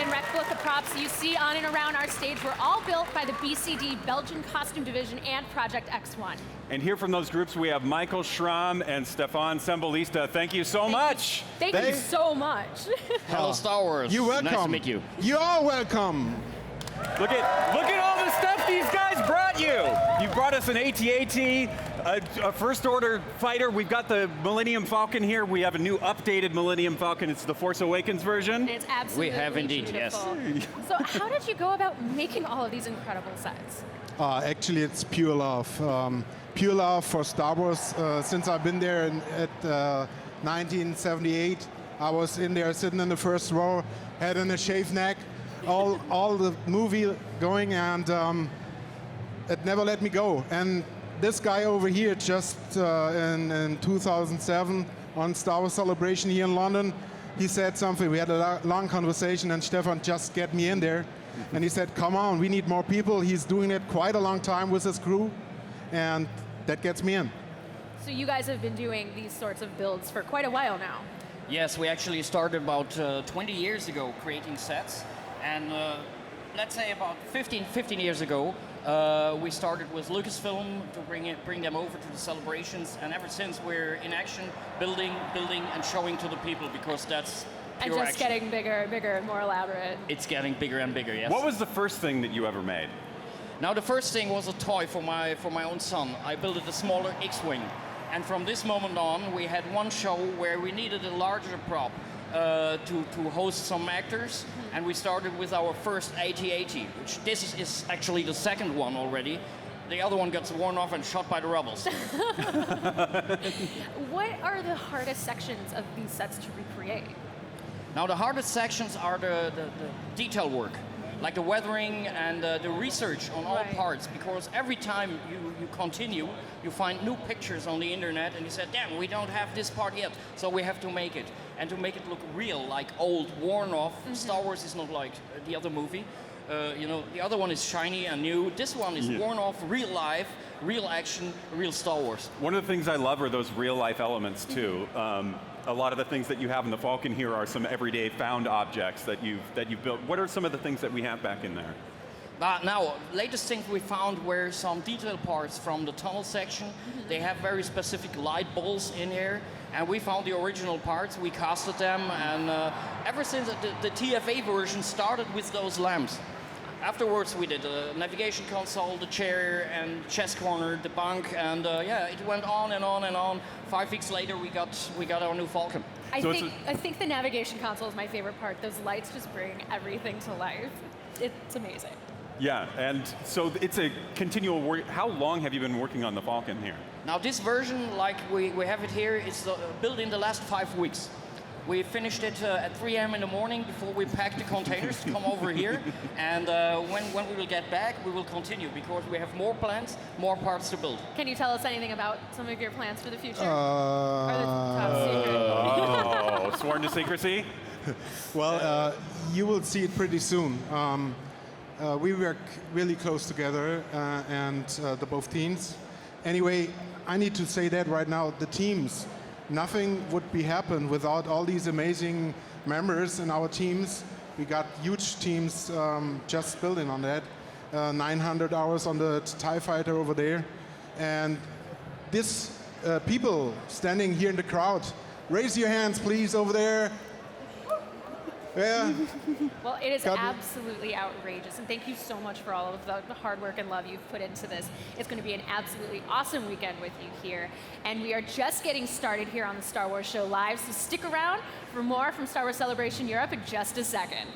and replica props you see on and around our stage were all built by the BCD Belgian Costume Division and Project X1. And here from those groups, we have Michael Schramm and Stefan Cembolista. Thank you so much. Thank you so much. Hello, Star Wars. You're welcome. Nice to meet you. You are welcome. Look at all the stuff these guys brought you. You brought us an AT-AT, a First Order fighter. We've got the Millennium Falcon here. We have a new updated Millennium Falcon. It's the Force Awakens version. And it's absolutely We have indeed, beautiful. Yes. So how did you go about making all of these incredible sets? Actually, it's pure love. Pure love for Star Wars. Since I've been there at 1978, I was in there sitting in the first row, head in a shaved neck, all the movie going, and it never let me go. And this guy over here, just in 2007 on Star Wars Celebration here in London, he said something. We had a long conversation, and Stefan just get me in there. And he said, come on, we need more people. He's doing it quite a long time with his crew, and that gets me in. So you guys have been doing these sorts of builds for quite a while now. Yes, we actually started about 20 years ago creating sets. And let's say about 15 years ago, we started with Lucasfilm to bring them over to the celebrations. And ever since, we're in action, building, and showing to the people, because that's and pure just action. getting bigger and bigger, more elaborate. It's getting bigger and bigger, yes. What was the first thing that you ever made? Now, the first thing was a toy for my own son. I built a smaller X-Wing. And from this moment on, we had one show where we needed a larger prop to host some actors. And we started with our first AT-AT, which this is actually the second one already. The other one got worn off and shot by the rebels. What are the hardest sections of these sets to recreate? Now, the hardest sections are the detail work, like the weathering and the research on all parts, because every time you continue, you find new pictures on the internet, and you say, damn, we don't have this part yet, so we have to make it. And to make it look real, like old, worn off. Star Wars is not like the other movie. The other one is shiny and new. This one is worn off, real life, real action, real Star Wars. One of the things I love are those real life elements too. A lot of the things that you have in the Falcon here are some everyday found objects that you've built. What are some of the things that we have back in there? Now, latest things we found were some detail parts from the tunnel section. They have very specific light bulbs in here, and we found the original parts. We casted them, and ever since the TFA version started with those lamps. Afterwards, we did the navigation console, the chair, and chest corner, the bunk, and it went on and on and on. 5 weeks later, we got our new Falcon. I think the navigation console is my favorite part. Those lights just bring everything to life. It's amazing. Yeah, and so it's a continual work. How long have you been working on the Falcon here? Now, this version, like we have it here, is built in the last 5 weeks. We finished it at 3 a.m. in the morning before we packed the containers to come over here. And when we will get back, we will continue, because we have more plans, more parts to build. Can you tell us anything about some of your plans for the future? Or the top secret? Sworn to secrecy? Well, you will see it pretty soon. We work really close together, and the both teams. Anyway, I need to say that right now, the teams, nothing would be happen without all these amazing members in our teams. We got huge teams just building on that. 900 hours on the TIE Fighter over there. And this people standing here in the crowd, raise your hands please over there. Yeah. Well, it is absolutely outrageous, and thank you so much for all of the hard work and love you've put into this. It's going to be an absolutely awesome weekend with you here, and we are just getting started here on the Star Wars Show Live, so stick around for more from Star Wars Celebration Europe in just a second.